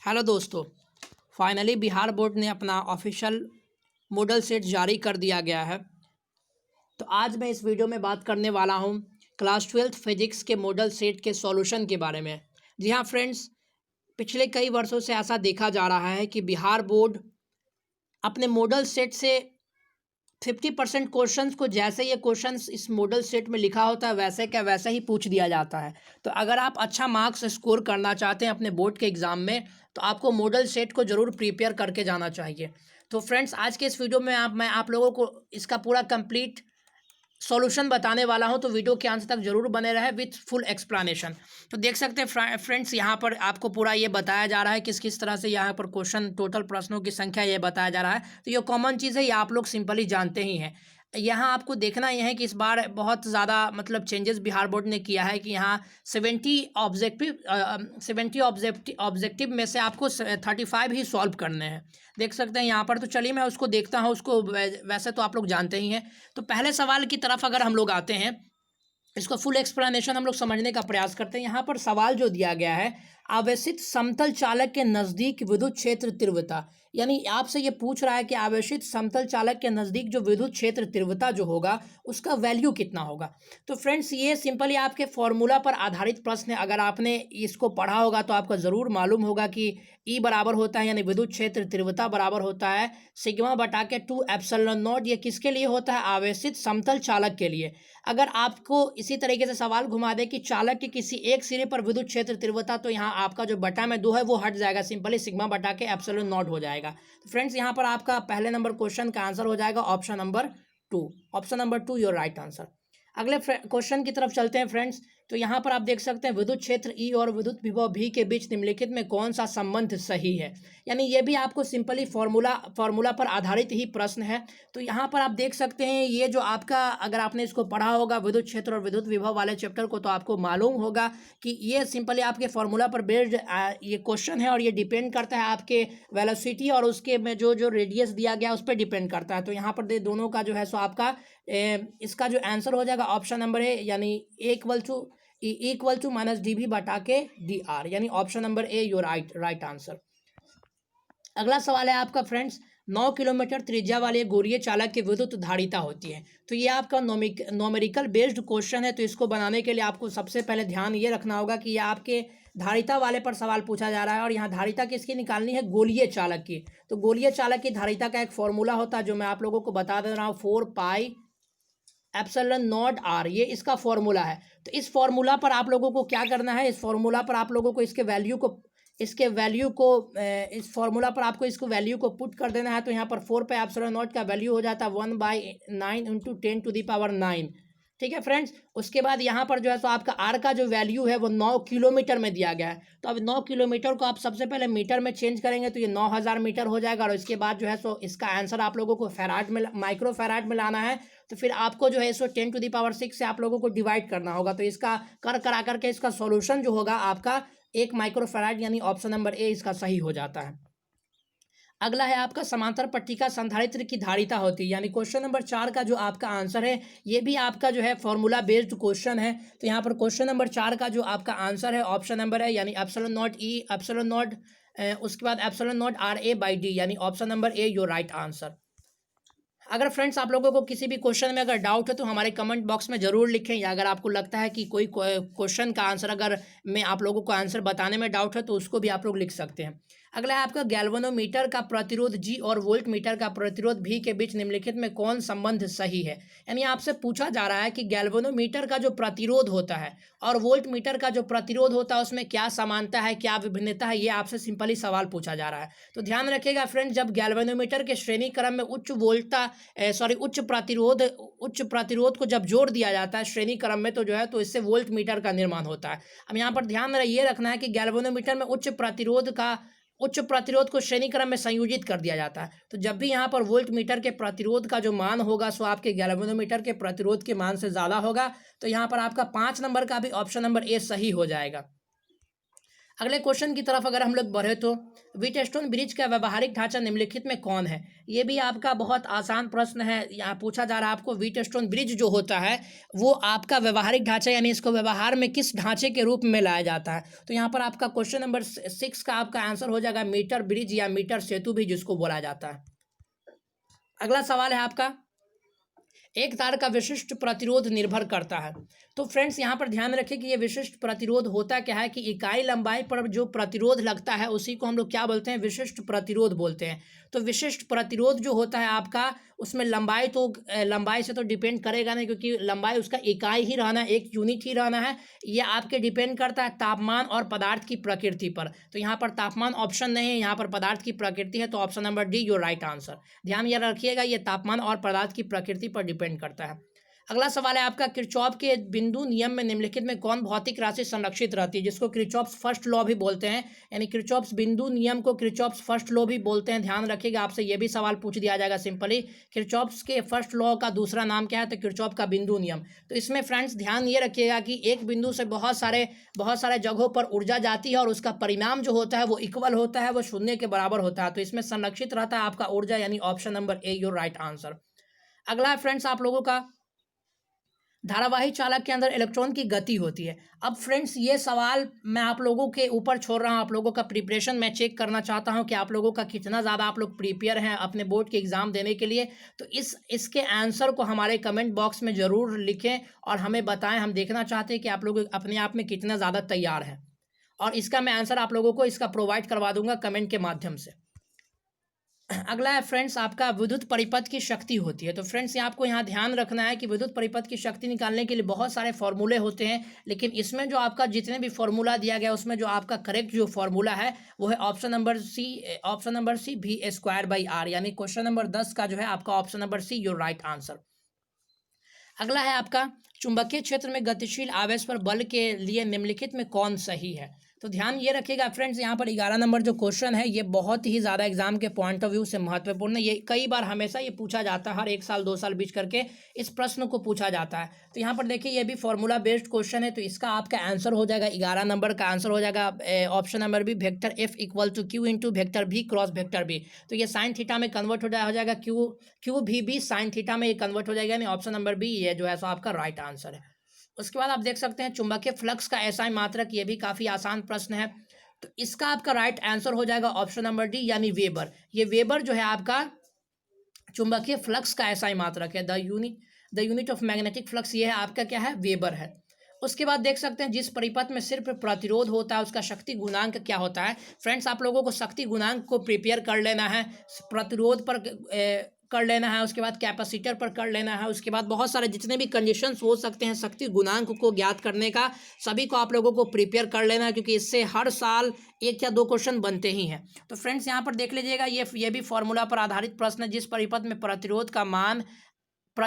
Hello दोस्तों। Finally Bihar board ने अपना ऑफिशियल मॉडल सेट जारी कर दिया गया है। तो आज मैं इस वीडियो में बात करने वाला हूं क्लास 12th फिजिक्स के मॉडल सेट के सॉल्यूशन के बारे में। जी हाँ फ्रेंड्स, पिछले कई वर्षों से ऐसा देखा जा रहा है कि बिहार बोर्ड अपने मॉडल सेट से 50% क्वेश्चंस को, जैसे ये क्वेश्चंस इस मॉडल सेट में लिखा होता है वैसे क्या वैसा ही पूछ दिया जाता है। तो अगर आप अच्छा मार्क्स स्कोर करना चाहते हैं अपने बोर्ड के एग्ज़ाम में तो आपको मॉडल सेट को ज़रूर प्रिपेयर करके जाना चाहिए। तो फ्रेंड्स, आज के इस वीडियो में मैं आप लोगों को इसका पूरा कंप्लीट सॉल्यूशन बताने वाला हूं, तो वीडियो के अंत तक जरूर बने रहे विथ फुल एक्सप्लेनेशन। तो देख सकते हैं फ्रेंड्स, यहाँ पर आपको पूरा ये बताया जा रहा है किस किस तरह से यहाँ पर क्वेश्चन, टोटल प्रश्नों की संख्या ये बताया जा रहा है। तो ये कॉमन चीज़ है, ये आप लोग सिंपली जानते ही हैं। यहाँ आपको देखना यह है कि इस बार बहुत ज़्यादा मतलब चेंजेस बिहार बोर्ड ने किया है कि यहाँ 70 ऑब्जेक्टिव में से आपको 35 ही सॉल्व करने हैं। देख सकते हैं यहाँ पर। तो चलिए मैं उसको देखता हूँ, उसको वैसे तो आप लोग जानते ही हैं। तो पहले सवाल की तरफ अगर हम लोग आते हैं, इसको फुल एक्सप्लेनेशन हम लोग समझने का प्रयास करते हैं। यहाँ पर सवाल जो दिया गया है, आवेशित समतल चालक के नज़दीक विद्युत क्षेत्र तीव्रता, यानी आपसे ये पूछ रहा है कि आवेशित समतल चालक के नज़दीक जो विद्युत क्षेत्र तीव्रता जो होगा उसका वैल्यू कितना होगा। तो फ्रेंड्स, ये सिंपली आपके फॉर्मूला पर आधारित प्रश्न है। अगर आपने इसको पढ़ा होगा तो आपको ज़रूर मालूम होगा कि ई बराबर होता है, यानी विद्युत क्षेत्र तीव्रता बराबर होता है सिग्मा बटा के 2 एप्सिलॉन नॉट। ये किसके लिए होता है? आवेशित समतल चालक के लिए। अगर आपको इसी तरीके से सवाल घुमा दे कि चालक के किसी एक सिरे पर विद्युत क्षेत्र तीव्रता, तो यहाँ आपका जो बटा में 2 है वो हट जाएगा, सिंपली सिग्मा बटा के एप्सिलॉन नॉट हो जाएगा। तो फ्रेंड्स, यहाँ पर आपका पहले नंबर क्वेश्चन का आंसर हो जाएगा option number 2। Option number 2 your right answer. अगले क्वेश्चन की तरफ चलते हैं फ्रेंड्स। तो यहाँ पर आप देख सकते हैं विद्युत क्षेत्र ई और विद्युत विभव भी के बीच निम्नलिखित में कौन सा संबंध सही है। यानी ये भी आपको सिंपली फॉर्मूला पर आधारित ही प्रश्न है। तो यहाँ पर आप देख सकते हैं, ये जो आपका, अगर आपने इसको पढ़ा होगा विद्युत क्षेत्र और विद्युत विभव वाले चैप्टर को, तो आपको मालूम होगा कि ये सिंपली आपके फॉर्मूला पर बेस्ड ये क्वेश्चन है और ये डिपेंड करता है आपके वेलोसिटी और उसके में जो जो रेडियस दिया गया उस पर डिपेंड करता है। तो यहाँ पर दोनों का जो है सो आपका इसका जो आंसर हो जाएगा ऑप्शन नंबर ए, यानी इक्वल टू माइनस डी भी बटा के डी आर, यानी option number A your right answer. अगला सवाल है आपका फ्रेंड्स, 9 किलोमीटर त्रिज्या वाले गोलीय चालक की विद्युत धारिता होती है। तो ये आपका नोमेरिकल बेस्ड क्वेश्चन है। तो इसको बनाने के लिए आपको सबसे पहले ध्यान ये रखना होगा कि ये आपके धारिता वाले पर सवाल पूछा जा रहा है और यहाँ धारिता किसकी निकालनी है? गोलीय चालक की। तो गोलीय चालक की धारिता का एक फॉर्मूला होता है जो मैं आप लोगों को बता दे रहा हूँ, 4 पाई एप्सिलॉन नॉट आर, ये इसका फॉर्मूला है। तो इस फॉर्मूला पर आप लोगों को क्या करना है? इस फॉर्मूला पर आप लोगों को इस फॉर्मूला पर आपको इसको वैल्यू को पुट कर देना है। तो यहाँ पर 4 पे एप्सिलॉन नॉट का वैल्यू हो जाता है 1/9 इंटू 10⁻⁹। ठीक है फ्रेंड्स। उसके बाद यहाँ पर जो है तो आपका आर का जो वैल्यू है वो 9 किलोमीटर में दिया गया है। तो अब 9 किलोमीटर को आप सबसे पहले मीटर में चेंज करेंगे तो ये 9000 मीटर हो जाएगा। और इसके बाद जो है सो इसका आंसर आप लोगों को माइक्रो फैराड में लाना है। तो फिर आपको जो है सो 10⁶ से आप लोगों को डिवाइड करना होगा। तो इसका करा करके इसका सॉल्यूशन जो होगा आपका 1 माइक्रो फैराड, यानी ऑप्शन नंबर ए इसका सही हो जाता है। अगला है आपका समांतर पट्टिका संधारित्र की धारिता होती है, यानी क्वेश्चन नंबर 4 का जो आपका आंसर है ये भी आपका जो है फॉर्मूला बेस्ड क्वेश्चन है। तो यहाँ पर क्वेश्चन नंबर 4 का जो आपका आंसर है ऑप्शन नंबर है, यानी epsilon naught E epsilon naught उसके बाद epsilon naught R A by D, यानी option number A your right answer. अगर फ्रेंड्स आप लोगों को किसी भी क्वेश्चन में अगर डाउट है तो हमारे कमेंट बॉक्स में ज़रूर लिखें, या अगर आपको लगता है कि कोई क्वेश्चन का आंसर अगर मैं आप लोगों को आंसर बताने में डाउट है तो उसको भी आप लोग लिख सकते हैं। अगला है आपका गैल्वेनोमीटर का प्रतिरोध जी और वोल्ट मीटर का प्रतिरोध भी के बीच निम्नलिखित में कौन संबंध सही है। यानी आपसे पूछा जा रहा है कि गैल्वेनोमीटर का जो प्रतिरोध होता है और वोल्ट मीटर का जो प्रतिरोध होता है उसमें क्या समानता है, क्या विभिन्नता है, ये आपसे सिंपली सवाल पूछा जा रहा है। तो ध्यान रखिएगा फ्रेंड्स, जब गैल्वेनोमीटर के श्रेणी क्रम में उच्च प्रतिरोध को जब जोड़ दिया जाता है श्रेणी क्रम में, तो जो है तो इससे वोल्ट मीटर का निर्माण होता है। अब यहाँ पर ध्यान ये रखना है कि गैल्वेनोमीटर में उच्च प्रतिरोध को श्रेणी क्रम में संयोजित कर दिया जाता है। तो जब भी यहाँ पर वोल्ट मीटर के प्रतिरोध का जो मान होगा सो आपके गैल्वेनोमीटर के प्रतिरोध के मान से ज़्यादा होगा। तो यहाँ पर आपका 5 नंबर का भी ऑप्शन नंबर ए सही हो जाएगा। अगले क्वेश्चन की तरफ अगर हम लोग बढ़े तो व्हीटस्टोन ब्रिज का व्यवहारिक ढांचा निम्नलिखित में कौन है। ये भी आपका बहुत आसान प्रश्न है। यहाँ पूछा जा रहा है आपको व्हीटस्टोन ब्रिज जो होता है वो आपका व्यवहारिक ढांचा यानी इसको व्यवहार में किस ढांचे के रूप में लाया जाता है। तो यहाँ पर आपका क्वेश्चन नंबर 6 का आपका आंसर हो जाएगा मीटर ब्रिज या मीटर सेतु भी जिसको बोला जाता है। अगला सवाल है आपका, एक तार का विशिष्ट प्रतिरोध निर्भर करता है। तो फ्रेंड्स यहाँ पर ध्यान रखें कि ये विशिष्ट प्रतिरोध होता क्या है कि इकाई लंबाई पर जो प्रतिरोध लगता है उसी को हम लोग क्या बोलते हैं, विशिष्ट प्रतिरोध बोलते हैं। तो विशिष्ट प्रतिरोध जो होता है आपका उसमें लंबाई तो लंबाई से तो डिपेंड करेगा नहीं, क्योंकि लंबाई उसका इकाई ही रहना है, एक यूनिट ही रहना है। ये आपके डिपेंड करता है तापमान और पदार्थ की प्रकृति पर। तो यहाँ पर तापमान ऑप्शन नहीं है, यहाँ पर पदार्थ की प्रकृति है। तो option number D your right answer. ध्यान ये रखिएगा, ये तापमान और पदार्थ की प्रकृति पर डिपेंड करता है। अगला सवाल है आपका, किरचॉफ के बिंदु नियम में निम्नलिखित में कौन भौतिक राशि संरक्षित रहती है, जिसको किरचॉफ्स फर्स्ट लॉ भी बोलते हैं। यानी किरचॉफ्स बिंदु नियम को किरचॉफ्स फर्स्ट लॉ भी बोलते हैं। ध्यान रखिएगा, आपसे ये भी सवाल पूछ दिया जाएगा सिंपली, किरचॉफ्स के फर्स्ट लॉ का दूसरा नाम क्या है, तो किरचॉफ का बिंदु नियम। तो इसमें फ्रेंड्स ध्यान ये रखिएगा कि एक बिंदु से बहुत सारे जगहों पर ऊर्जा जाती है और उसका परिणाम जो होता है वो इक्वल होता है, वो शून्य के बराबर होता है। तो इसमें संरक्षित रहता है आपका ऊर्जा, यानी option number A your right answer. अगला है फ्रेंड्स आप लोगों का, धारावाही चालक के अंदर इलेक्ट्रॉन की गति होती है। अब फ्रेंड्स ये सवाल मैं आप लोगों के ऊपर छोड़ रहा हूँ, आप लोगों का प्रिपरेशन मैं चेक करना चाहता हूँ कि आप लोगों का कितना ज़्यादा आप लोग प्रिपेयर हैं अपने बोर्ड के एग्ज़ाम देने के लिए। तो इसके आंसर को हमारे कमेंट बॉक्स में ज़रूर लिखें और हमें बताएं। हम देखना चाहते हैं कि आप लोग अपने आप में कितना ज़्यादा तैयार हैं, और इसका मैं आंसर आप लोगों को इसका प्रोवाइड करवा दूंगा कमेंट के माध्यम से। अगला है फ्रेंड्स आपका, विद्युत परिपथ की शक्ति होती है। तो फ्रेंड्स आपको यहाँ ध्यान रखना है कि विद्युत परिपथ की शक्ति निकालने के लिए बहुत सारे फॉर्मूले होते हैं, लेकिन इसमें जो आपका जितने भी फॉर्मूला दिया गया उसमें जो आपका करेक्ट जो फॉर्मूला है वो है ऑप्शन नंबर सी भी स्क्वायर बाई आर। यानी क्वेश्चन नंबर 10 का जो है आपका option number C your right answer. अगला है आपका, चुंबकीय क्षेत्र में गतिशील आवेश पर बल के लिए निम्नलिखित में कौन सही है। तो ध्यान ये रखिएगा फ्रेंड्स, यहाँ पर 11 नंबर जो क्वेश्चन है ये बहुत ही ज़्यादा एग्जाम के पॉइंट ऑफ व्यू से महत्वपूर्ण है। ये कई बार हमेशा ये पूछा जाता है, हर 1 साल 2 साल बीच करके इस प्रश्न को पूछा जाता है। तो यहाँ पर देखिए ये भी फॉर्मूला बेस्ड क्वेश्चन है, तो इसका आपका आंसर हो जाएगा 11 नंबर का आंसर हो जाएगा option number B, vector F equal to Q into vector v cross vector B. तो ये साइन थीटा में कन्वर्ट हो जाएगा क्यू भी बी साइन थीटा में ये कन्वर्ट हो जाएगा, यानी ऑप्शन नंबर बी ये जो है सो आपका राइट आंसर है। उसके बाद आप देख सकते हैं चुंबकीय फ्लक्स का एसआई मात्रक, ये भी काफ़ी आसान प्रश्न है। तो इसका आपका राइट आंसर हो जाएगा ऑप्शन नंबर डी यानी वेबर। ये वेबर जो है आपका चुंबकीय फ्लक्स का एसआई मात्रक है। The unit of magnetic flux ये है आपका क्या है, वेबर है। उसके बाद देख सकते हैं जिस परिपथ में सिर्फ प्रतिरोध होता है उसका शक्ति गुणांक क्या होता है। फ्रेंड्स आप लोगों को शक्ति गुणांक को प्रिपेयर कर लेना है, प्रतिरोध पर कर लेना है, उसके बाद कैपेसिटर पर कर लेना है, उसके बाद बहुत सारे जितने भी कंडीशंस हो सकते हैं शक्ति गुणांक को ज्ञात करने का, सभी को आप लोगों को प्रिपेयर कर लेना है, क्योंकि इससे हर साल 1 या 2 क्वेश्चन बनते ही हैं। तो फ्रेंड्स यहाँ पर देख लीजिएगा, ये भी फॉर्मूला पर आधारित प्रश्न है। जिस परिपथ में प्रतिरोध का मान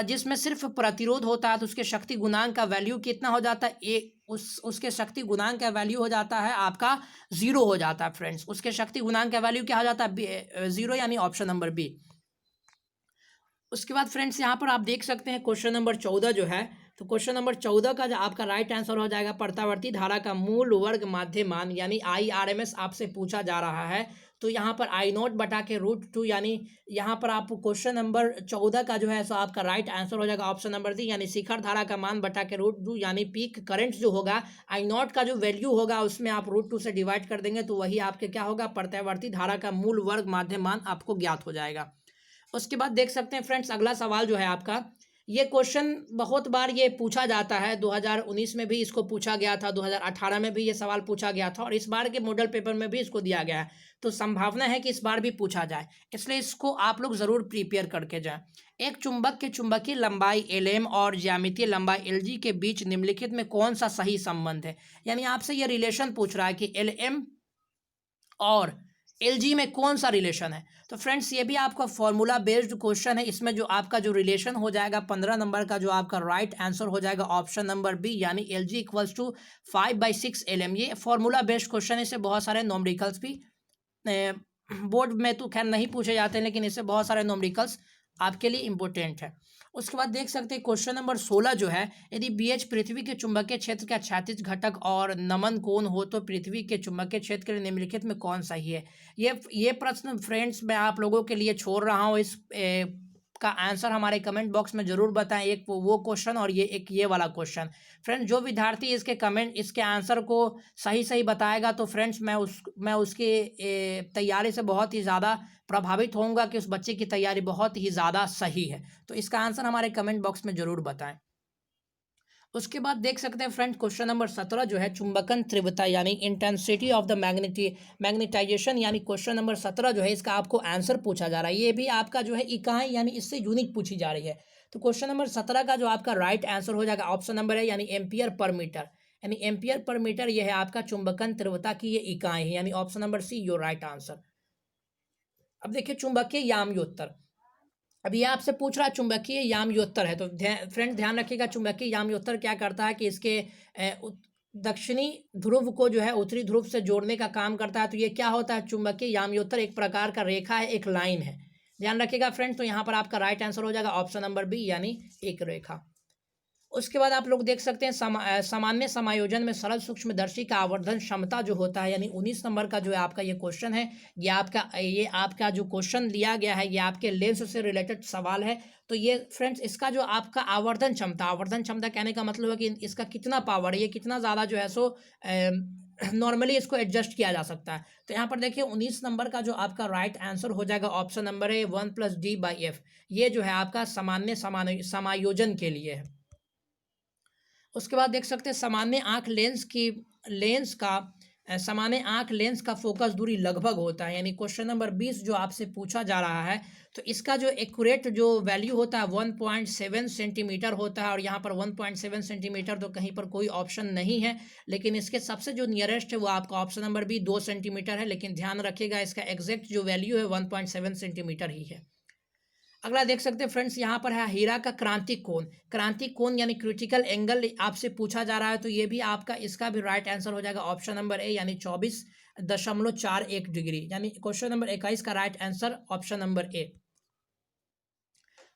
जिसमें सिर्फ प्रतिरोध होता है तो उसके शक्ति गुणांक का वैल्यू कितना हो जाता है, उसके शक्ति गुणांक का वैल्यू हो जाता है आपका 0 हो जाता है। फ्रेंड्स उसके शक्ति गुणांक का वैल्यू क्या हो जाता है, 0, यानी ऑप्शन नंबर बी। उसके बाद फ्रेंड्स यहाँ पर आप देख सकते हैं क्वेश्चन नंबर 14 जो है, तो क्वेश्चन नंबर 14 का जो आपका राइट आंसर हो जाएगा, प्रत्यावर्ती धारा का मूल वर्ग माध्य मान यानी IRMS आपसे पूछा जा रहा है। तो यहाँ पर I0 बटा के √2, यानी यहाँ पर आपको क्वेश्चन नंबर 14 का जो है सो आपका राइट आंसर हो जाएगा ऑप्शन नंबर डी, यानी शिखर धारा का मान बटा के √2, यानी पीक करंट जो होगा I0 का जो वैल्यू होगा उसमें आप √2 से डिवाइड कर देंगे तो वही आपके क्या होगा, प्रत्यावर्ती धारा का मूल वर्ग माध्य मान आपको ज्ञात हो जाएगा। उसके बाद देख सकते हैं फ्रेंड्स अगला सवाल जो है आपका, ये क्वेश्चन बहुत बार ये पूछा जाता है, 2019 में भी इसको पूछा गया था, 2018 में भी ये सवाल पूछा गया था और इस बार के मॉडल पेपर में भी इसको दिया गया है। तो संभावना है कि इस बार भी पूछा जाए, इसलिए इसको आप लोग ज़रूर प्रिपेयर करके जाएं। एक चुंबक के चुंबकीय लंबाई LM और ज्यामितीय लंबाई LG के बीच निम्नलिखित में कौन सा सही संबंध है। यानी आपसे ये रिलेशन पूछ रहा है कि LM और LG में कौन सा रिलेशन है। तो फ्रेंड्स ये भी आपका फॉर्मूला बेस्ड क्वेश्चन है, इसमें जो आपका जो रिलेशन हो जाएगा 15 नंबर का जो आपका राइट आंसर हो जाएगा ऑप्शन नंबर बी, यानी LG इक्वल्स टू 5/6 LM। ये फॉर्मूला बेस्ड क्वेश्चन है, इससे बहुत सारे न्यूमेरिकल्स भी बोर्ड में तो खैर नहीं पूछे जाते हैं, लेकिन इससे बहुत सारे न्यूमेरिकल्स आपके लिए इम्पोर्टेंट है। उसके बाद देख सकते हैं क्वेश्चन नंबर 16 जो है, यदि BH पृथ्वी के चुंबकीय क्षेत्र का क्षैतिज घटक और नमन कोण हो तो पृथ्वी के चुंबकीय क्षेत्र के लिए निम्नलिखित में कौन सही है। ये प्रश्न फ्रेंड्स मैं आप लोगों के लिए छोड़ रहा हूँ, इस का आंसर हमारे कमेंट बॉक्स में जरूर बताएं। एक वो क्वेश्चन और ये वाला क्वेश्चन। फ्रेंड्स जो विद्यार्थी इसके आंसर को सही सही बताएगा तो फ्रेंड्स मैं उसकी तैयारी से बहुत ही ज़्यादा प्रभावित होऊंगा कि उस बच्चे की तैयारी बहुत ही ज़्यादा सही है। तो इसका आंसर हमारे कमेंट बॉक्स में ज़रूर बताएं। उसके बाद देख सकते हैं फ्रेंड्स क्वेश्चन नंबर 17 जो है, चुंबकन तीव्रता यानी इंटेंसिटी ऑफ द मैग्नेटाइजेशन, यानी क्वेश्चन नंबर 17 जो है इसका आपको आंसर पूछा जा रहा है। ये भी आपका जो है इकाई यानी इससे यूनिट पूछी जा रही है। तो क्वेश्चन नंबर 17 का जो आपका राइट आंसर हो जाएगा ऑप्शन नंबर है, यानी एम्पियर पर मीटर, यानी एम्पियर पर मीटर ये है आपका चुंबकन तीव्रता की ये इकाई है, यानी option number C your right answer. अब देखिए चुंबकीय याम्योत्तर, अब ये आपसे पूछ रहा है चुंबकीय याम्योत्तर है, तो फ्रेंड ध्यान रखिएगा चुंबकीय याम्योत्तर क्या करता है कि इसके दक्षिणी ध्रुव को जो है उत्तरी ध्रुव से जोड़ने का काम करता है। तो ये क्या होता है, चुंबकीय याम्योत्तर एक प्रकार का रेखा है, एक लाइन है, ध्यान रखिएगा फ्रेंड्स। तो यहाँ पर आपका राइट आंसर हो जाएगा ऑप्शन नंबर बी, यानी एक रेखा। उसके बाद आप लोग देख सकते हैं सामान्य समायोजन में सरल सूक्ष्मदर्शी का आवर्धन क्षमता जो होता है, यानी 19 नंबर का जो है आपका ये क्वेश्चन है। ये आपका जो क्वेश्चन लिया गया है ये आपके लेंस से रिलेटेड सवाल है। तो ये फ्रेंड्स इसका जो आपका आवर्धन क्षमता कहने का मतलब है कि इसका कितना पावर है, ये कितना ज़्यादा जो है सो नॉर्मली इसको एडजस्ट किया जा सकता है। तो यहाँ पर देखिए 19 नंबर का जो आपका राइट आंसर हो जाएगा ऑप्शन नंबर है 1+D/F। ये जो है आपका सामान्य समायोजन के लिए है। उसके बाद देख सकते हैं सामान्य आंख लेंस का फोकस दूरी लगभग होता है, यानी क्वेश्चन नंबर 20 जो आपसे पूछा जा रहा है। तो इसका जो एक्यूरेट जो वैल्यू होता है 1.7 सेंटीमीटर होता है, और यहाँ पर 1.7 सेंटीमीटर तो कहीं पर कोई ऑप्शन नहीं है, लेकिन इसके सबसे जो नियरेस्ट है वो आपका ऑप्शन नंबर बी 2 सेंटीमीटर है। लेकिन ध्यान रखिएगा इसका एग्जैक्ट जो वैल्यू है 1.7 सेंटीमीटर ही है। अगला देख सकते हैं फ्रेंड्स यहाँ पर है हीरा का क्रांतिक कोण यानी क्रिटिकल एंगल आपसे पूछा जा रहा है। तो ये भी आपका इसका भी राइट आंसर हो जाएगा ऑप्शन नंबर ए, यानी 24.41 डिग्री, यानी क्वेश्चन नंबर 21 का राइट आंसर ऑप्शन नंबर ए।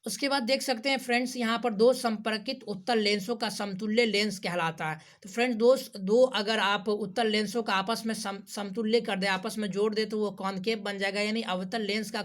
उसके बाद देख सकते हैं फ्रेंड्स यहाँ पर दो संपर्कित उत्तल लेंसों का समतुल्य लेंस कहलाता है। तो फ्रेंड्स दो अगर आप उत्तल लेंसों का आपस में समतुल्य कर दे, आपस में जोड़ दे, तो वो कॉनकेव बन जाएगा, यानी अवतल लेंस का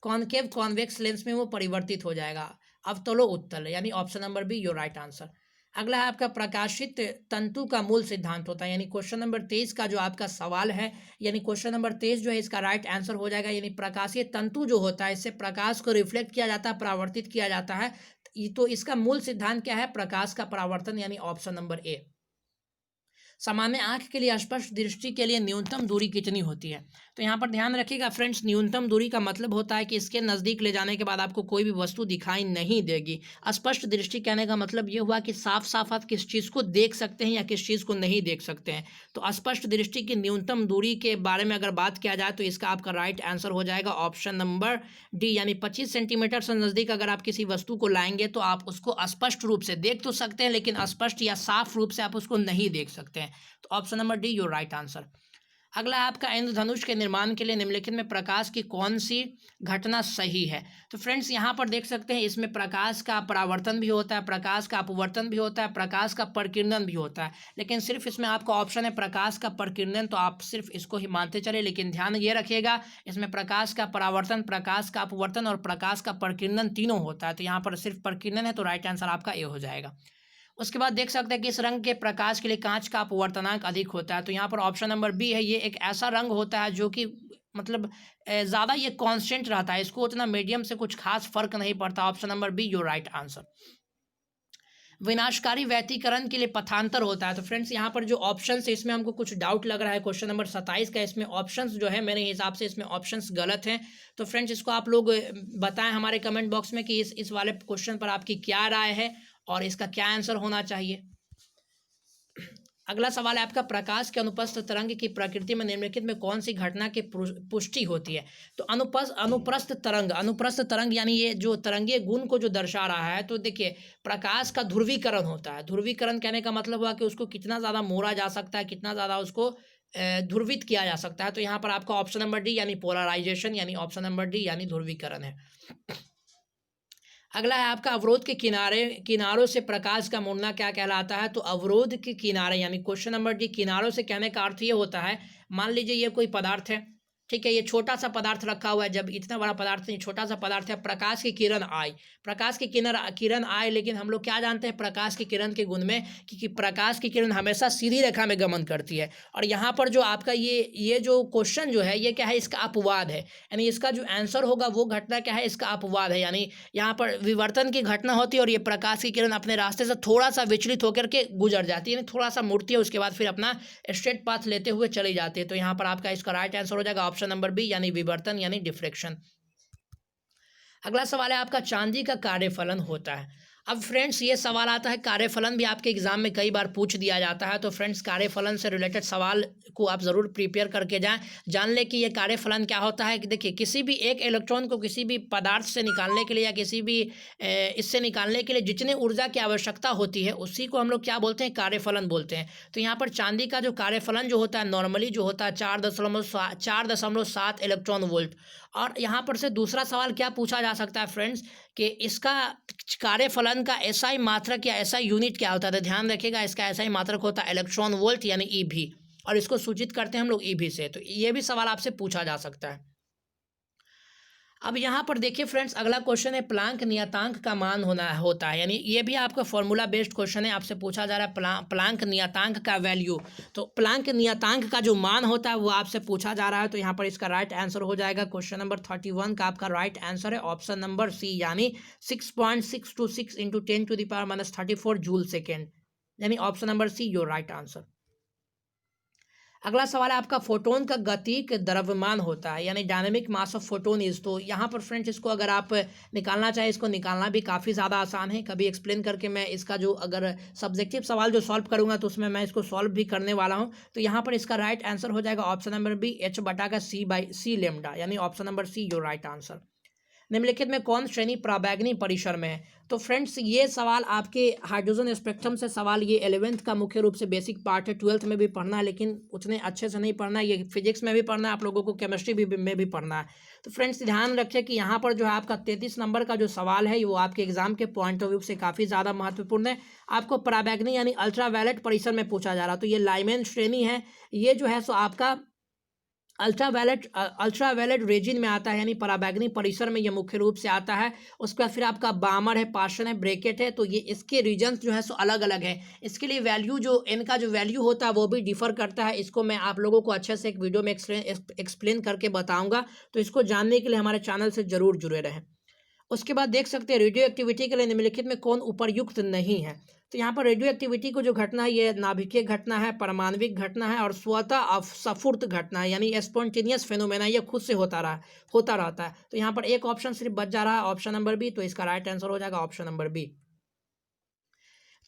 कॉनकेव कॉन्वेक्स लेंस में वो परिवर्तित हो जाएगा, अवतलो उत्तल, यानी option number be your right answer. अगला है आपका प्रकाशित तंतु का मूल सिद्धांत होता है, यानी क्वेश्चन नंबर 23 का जो आपका सवाल है, यानी क्वेश्चन नंबर 23 जो है इसका राइट आंसर हो जाएगा, यानी प्रकाशीय तंतु जो होता है इससे प्रकाश को रिफ्लेक्ट किया जाता है, परावर्तित किया जाता है। तो इसका मूल सिद्धांत क्या है, प्रकाश का परावर्तन, यानी ऑप्शन नंबर ए। सामान्य आंख के लिए स्पष्ट दृष्टि के लिए न्यूनतम दूरी कितनी होती है। तो यहाँ पर ध्यान रखिएगा फ्रेंड्स, न्यूनतम दूरी का मतलब होता है कि इसके नज़दीक ले जाने के बाद आपको कोई भी वस्तु दिखाई नहीं देगी। स्पष्ट दृष्टि कहने का मतलब ये हुआ कि साफ साफ आप किस चीज़ को देख सकते हैं या किस चीज़ को नहीं देख सकते हैं। तो स्पष्ट दृष्टि की न्यूनतम दूरी के बारे में अगर बात किया जाए तो इसका आपका राइट आंसर हो जाएगा ऑप्शन नंबर डी, यानी 25 सेंटीमीटर से नज़दीक अगर आप किसी वस्तु को लाएंगे तो आप उसको स्पष्ट रूप से देख तो सकते हैं, लेकिन स्पष्ट या साफ रूप से आप उसको नहीं देख सकते हैं। तो option number D your right answer. अगला आपका इंद्रधनुष के निर्माण के लिए निम्नलिखित में प्रकाश की कौन सी घटना सही है। तो फ्रेंड्स यहाँ पर देख सकते हैं इसमें प्रकाश का परावर्तन भी होता है, प्रकाश का अपवर्तन भी होता है, प्रकाश का प्रकीर्णन भी होता है, लेकिन सिर्फ इसमें आपका ऑप्शन है प्रकाश का प्रकीर्णन, तो आप सिर्फ इसको ही मानते चले। लेकिन ध्यान ये रखिएगा इसमें प्रकाश का परावर्तन, प्रकाश का अपवर्तन और प्रकाश का प्रकीर्णन तीनों होता है। तो यहाँ पर सिर्फ प्रकीर्णन है, तो राइट आंसर आपका ए हो जाएगा। उसके बाद देख सकते हैं कि इस रंग के प्रकाश के लिए कांच का अपवर्तनांक अधिक होता है। तो यहाँ पर ऑप्शन नंबर बी है, ये एक ऐसा रंग होता है जो कि मतलब ज़्यादा ये कांस्टेंट रहता है, इसको उतना मीडियम से कुछ खास फर्क नहीं पड़ता। Option number be your right answer. विनाशकारी व्यतिकरण के लिए पथांतर होता है। तो फ्रेंड्स यहाँ पर जो ऑप्शन है इसमें हमको कुछ डाउट लग रहा है, क्वेश्चन नंबर 27 का, इसमें ऑप्शंस जो है मेरे हिसाब से इसमें ऑप्शंस गलत हैं। तो फ्रेंड्स इसको आप लोग बताएं हमारे कमेंट बॉक्स में कि इस वाले क्वेश्चन पर आपकी क्या राय है और इसका क्या आंसर होना चाहिए। अगला सवाल है आपका, प्रकाश के अनुपस्थ तरंग की प्रकृति में निम्नलिखित में कौन सी घटना की पुष्टि होती है। तो अनुप्रस्थ तरंग यानी ये जो तरंगीय गुण को जो दर्शा रहा है। तो देखिए प्रकाश का ध्रुवीकरण होता है, ध्रुवीकरण कहने का मतलब हुआ कि उसको कितना ज़्यादा मोड़ा जा सकता है, कितना ज़्यादा उसको ध्रुवित किया जा सकता है। तो यहाँ पर आपका ऑप्शन नंबर डी यानी पोलराइजेशन, यानी ऑप्शन नंबर डी यानी ध्रुवीकरण है। अगला है आपका अवरोध के किनारों से प्रकाश का मुड़ना क्या कहलाता है। तो अवरोध के किनारे यानी क्वेश्चन नंबर डी, किनारों से कहने का अर्थ ये होता है, मान लीजिए ये कोई पदार्थ है, ठीक है, ये छोटा सा पदार्थ रखा हुआ है, जब इतना बड़ा पदार्थ नहीं, छोटा सा पदार्थ है, प्रकाश की किरण आई, प्रकाश की किरण आए, लेकिन हम लोग क्या जानते हैं प्रकाश की किरण के गुण में कि प्रकाश की किरण हमेशा सीधी रेखा में गमन करती है। और यहाँ पर जो आपका ये जो क्वेश्चन जो है ये क्या है, इसका अपवाद है, यानी इसका जो आंसर होगा वो घटना क्या है, इसका अपवाद है, यानी यहाँ पर विवर्तन की घटना होती है और ये प्रकाश की किरण अपने रास्ते से थोड़ा सा विचलित होकर के गुजर जाती है, यानी थोड़ा सा मुड़ती है, उसके बाद फिर अपना स्ट्रेट पाथ लेते हुए चली जाती है। तो यहाँ पर आपका इसका राइट आंसर हो जाएगा ऑप्शन नंबर बी, यानी विवर्तन यानी डिफ्रेक्शन। अगला सवाल है आपका चांदी का कार्यफलन होता है। अब फ्रेंड्स ये सवाल आता है, कार्यफलन भी आपके एग्जाम में कई बार पूछ दिया जाता है, तो फ्रेंड्स कार्यफलन से रिलेटेड सवाल को आप ज़रूर प्रिपेयर करके जाएं, जान लें कि ये कार्यफलन क्या होता है। कि देखिए किसी भी एक इलेक्ट्रॉन को किसी भी पदार्थ से निकालने के लिए या किसी भी इससे निकालने के लिए जितनी ऊर्जा की आवश्यकता होती है उसी को हम लोग क्या बोलते हैं, कार्यफलन बोलते हैं। तो यहाँ पर चांदी का जो कार्यफलन जो होता है नॉर्मली जो होता है 4.7 इलेक्ट्रॉन वोल्ट। और यहाँ पर से दूसरा सवाल क्या पूछा जा सकता है फ्रेंड्स कि इसका कार्यफलन का एसआई मात्रक या एसआई यूनिट क्या होता है। तो ध्यान रखिएगा इसका एसआई मात्रक होता है इलेक्ट्रॉन वोल्ट यानी ईवी, और इसको सूचित करते हैं हम लोग ईवी से। तो ये भी सवाल आपसे पूछा जा सकता है। अब यहाँ पर देखिए फ्रेंड्स अगला क्वेश्चन है प्लांक नियतांक का मान होता है, यानी ये भी आपका फॉर्मूला बेस्ड क्वेश्चन है, आपसे पूछा जा रहा है प्लांक नियतांक का वैल्यू। तो प्लांक नियतांक का जो मान होता है वो आपसे पूछा जा रहा है। तो यहाँ पर इसका राइट आंसर हो जाएगा क्वेश्चन नंबर 31 का आपका राइट आंसर है ऑप्शन नंबर सी, यानी 6.626 × 10⁻34 जूल सेकेंड, यानी option number C your right answer. अगला सवाल है आपका फोटोन का गतिक द्रव्यमान होता है, यानी dynamic mass of photon is. तो यहाँ पर फ्रेंड्स इसको अगर आप निकालना चाहें, इसको निकालना भी काफ़ी ज़्यादा आसान है, कभी एक्सप्लेन करके मैं इसका जो अगर सब्जेक्टिव सवाल जो सॉल्व करूँगा तो उसमें मैं इसको सॉल्व भी करने वाला हूँ। तो यहाँ पर इसका राइट आंसर हो जाएगा option number B h/c lambda, यानी option number C your right answer. निम्नलिखित में कौन श्रेणी पराबैंगनी परिसर में है। तो फ्रेंड्स ये सवाल आपके हाइड्रोजन स्पेक्ट्रम से सवाल, ये 11th का मुख्य रूप से बेसिक पार्ट है, 12th में भी पढ़ना है लेकिन उतने अच्छे से नहीं पढ़ना है, ये फिजिक्स में भी पढ़ना है आप लोगों को, केमिस्ट्री में भी पढ़ना है। तो फ्रेंड्स ध्यान रखें कि यहाँ पर जो है आपका 33 नंबर का जो सवाल है वो आपके एग्जाम के पॉइंट ऑफ व्यू से काफ़ी ज़्यादा महत्वपूर्ण है। आपको पराबैंगनी यानी अल्ट्रावायलेट परिसर में पूछा जा रहा है। तो ये लाइमेन श्रेणी है, ये जो है सो आपका अल्ट्रावायलेट रेजिन में आता है, यानी पराबैंगनी परिसर में ये मुख्य रूप से आता है। उसके बाद फिर आपका बामर है, पार्शन है, ब्रैकेट है। तो ये इसके रीजन्स जो है सो अलग अलग है, इसके लिए वैल्यू जो इनका जो वैल्यू होता है वो भी डिफर करता है। इसको मैं आप लोगों को अच्छे से एक वीडियो में एक्सप्लेन करके बताऊँगा, तो इसको जानने के लिए हमारे चैनल से ज़रूर जुड़े रहें। उसके बाद देख सकते हैं रेडियो एक्टिविटी के लिए निम्नलिखित में कौन उपर्युक्त नहीं है। तो यहाँ पर रेडियो एक्टिविटी को जो घटना है ये नाभिकीय घटना है, परमाणविक घटना है और स्वतः स्फूर्त घटना है, यानी स्पॉन्टेनियस फेनोमेना, ये खुद से होता रहता है। तो यहाँ पर एक ऑप्शन सिर्फ बच जा रहा है ऑप्शन नंबर बी, तो इसका राइट आंसर हो जाएगा ऑप्शन नंबर बी।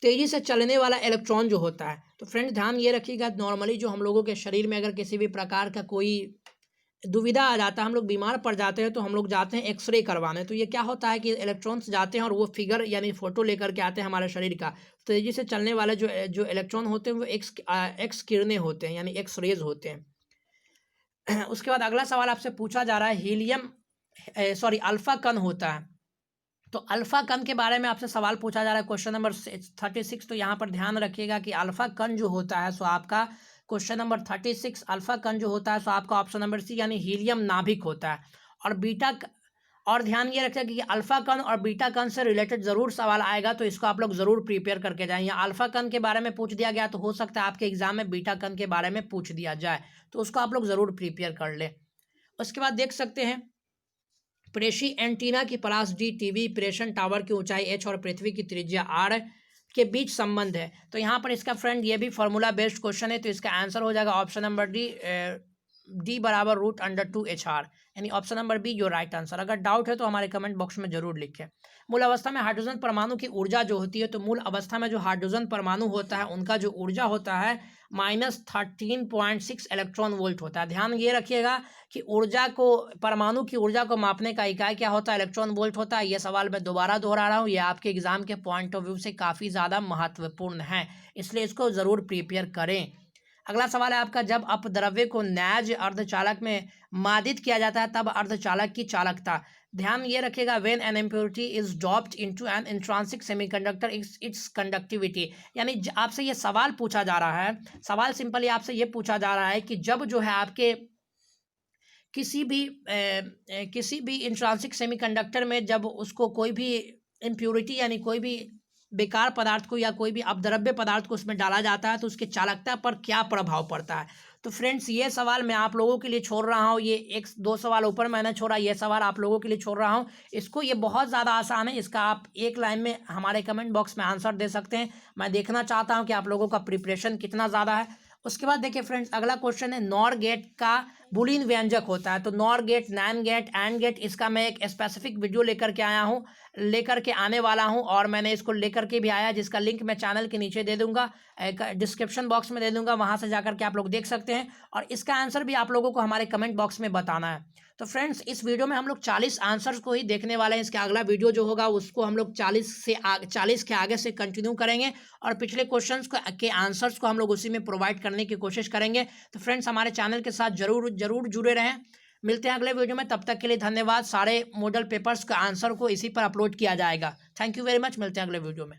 तेजी से चलने वाला इलेक्ट्रॉन जो होता है, तो फ्रेंड्स ध्यान ये रखिएगा नॉर्मली जो हम लोगों के शरीर में अगर किसी भी प्रकार का कोई दुविधा आ जाता है, हम लोग बीमार पड़ जाते हैं तो हम लोग जाते हैं एक्सरे करवाने। तो ये क्या होता है कि इलेक्ट्रॉन्स जाते हैं और वो फिगर यानी फोटो लेकर के आते हैं हमारे शरीर का। तेजी से चलने वाले जो इलेक्ट्रॉन होते हैं वो एक्स किरणें होते हैं, यानी एक्स रेज होते हैं। उसके बाद अगला सवाल आपसे पूछा जा रहा है अल्फा कण होता है। तो अल्फा कण के बारे में आपसे सवाल पूछा जा रहा है क्वेश्चन नंबर 36। तो यहाँ पर ध्यान रखिएगा कि अल्फा कण जो होता है सो आपका क्वेश्चन नंबर 36 अल्फा कण जो होता है सो आपका ऑप्शन नंबर सी यानी हीलियम नाभिक होता है। और ध्यान ये रखें कि अल्फा कण और बीटा कण से रिलेटेड जरूर सवाल आएगा, तो इसको आप लोग जरूर प्रिपेयर करके जाएं। या अल्फा कण के बारे में पूछ दिया गया तो हो सकता है आपके एग्जाम में बीटा कण के बारे में पूछ दिया जाए, तो उसको आप लोग जरूर प्रिपेयर कर ले। उसके बाद देख सकते हैं प्रेषी एंटीना की परास डी, टीवी प्रेषण टावर की ऊंचाई h और पृथ्वी की त्रिज्या r के बीच संबंध है। तो यहाँ पर इसका फ्रेंड ये भी फॉर्मूला बेस्ड क्वेश्चन है, तो इसका आंसर हो जाएगा ऑप्शन नंबर डी बराबर √√2HR, यानी option number be your right answer. अगर डाउट है तो हमारे कमेंट बॉक्स में जरूर लिखें। मूल अवस्था में हाइड्रोजन परमाणु की ऊर्जा जो होती है, तो मूल अवस्था में जो हाइड्रोजन परमाणु होता है उनका जो ऊर्जा होता है -13.6 इलेक्ट्रॉन वोल्ट होता है। ध्यान ये रखिएगा कि ऊर्जा को, परमाणु की ऊर्जा को मापने का इकाई क्या होता है, इलेक्ट्रॉन वोल्ट होता है। यह सवाल मैं दोबारा दोहरा रहा हूँ, ये आपके एग्जाम के पॉइंट ऑफ व्यू से काफ़ी ज़्यादा महत्वपूर्ण है, इसलिए इसको ज़रूर प्रिपेयर करें। अगला सवाल है आपका, जब अपद्रव्य को नैज अर्धचालक में मादित किया जाता है तब अर्धचालक की चालकता। ध्यान ये रखिएगा, when an impurity is dropped into an intrinsic semiconductor it's conductivity. यानी आपसे ये सवाल पूछा जा रहा है, सवाल सिंपली आपसे ये पूछा जा रहा है कि जब जो है आपके किसी भी इंट्रिंसिक सेमीकंडक्टर में जब उसको कोई भी इम्प्योरिटी यानी कोई भी बेकार पदार्थ को या कोई भी अपद्रव्य पदार्थ को उसमें डाला जाता है तो उसकी चालकता पर क्या प्रभाव पड़ता है। तो फ्रेंड्स ये सवाल मैं आप लोगों के लिए छोड़ रहा हूँ, ये एक दो सवाल ऊपर मैंने छोड़ा, ये सवाल आप लोगों के लिए छोड़ रहा हूँ। इसको, ये बहुत ज़्यादा आसान है, इसका आप एक लाइन में हमारे कमेंट बॉक्स में आंसर दे सकते हैं। मैं देखना चाहता हूँ कि आप लोगों का प्रिपरेशन कितना ज़्यादा है। उसके बाद देखिए फ्रेंड्स, अगला क्वेश्चन है, नॉर गेट का बूलियन व्यंजक होता है। तो NOR gate, NAND gate, AND gate, इसका मैं एक स्पेसिफिक वीडियो लेकर के आया हूँ, लेकर के आने वाला हूँ, और मैंने इसको लेकर के भी आया जिसका लिंक मैं चैनल के नीचे दे दूंगा, डिस्क्रिप्शन बॉक्स में दे दूंगा, वहां से जाकर के आप लोग देख सकते हैं। और इसका आंसर भी आप लोगों को हमारे कमेंट बॉक्स में बताना है। तो फ्रेंड्स इस वीडियो में हम लोग 40 आंसर्स को ही देखने वाले हैं। इसका अगला वीडियो जो होगा उसको हम लोग 40 के आगे से कंटिन्यू करेंगे और पिछले क्वेश्चंस के आंसर्स को हम लोग उसी में प्रोवाइड करने की कोशिश करेंगे। तो फ्रेंड्स हमारे चैनल के साथ जरूर जुड़े रहें। मिलते हैं अगले वीडियो में, तब तक के लिए धन्यवाद। सारे मॉडल पेपर्स का आंसर को इसी पर अपलोड किया जाएगा। थैंक यू वेरी मच, मिलते हैं अगले वीडियो में।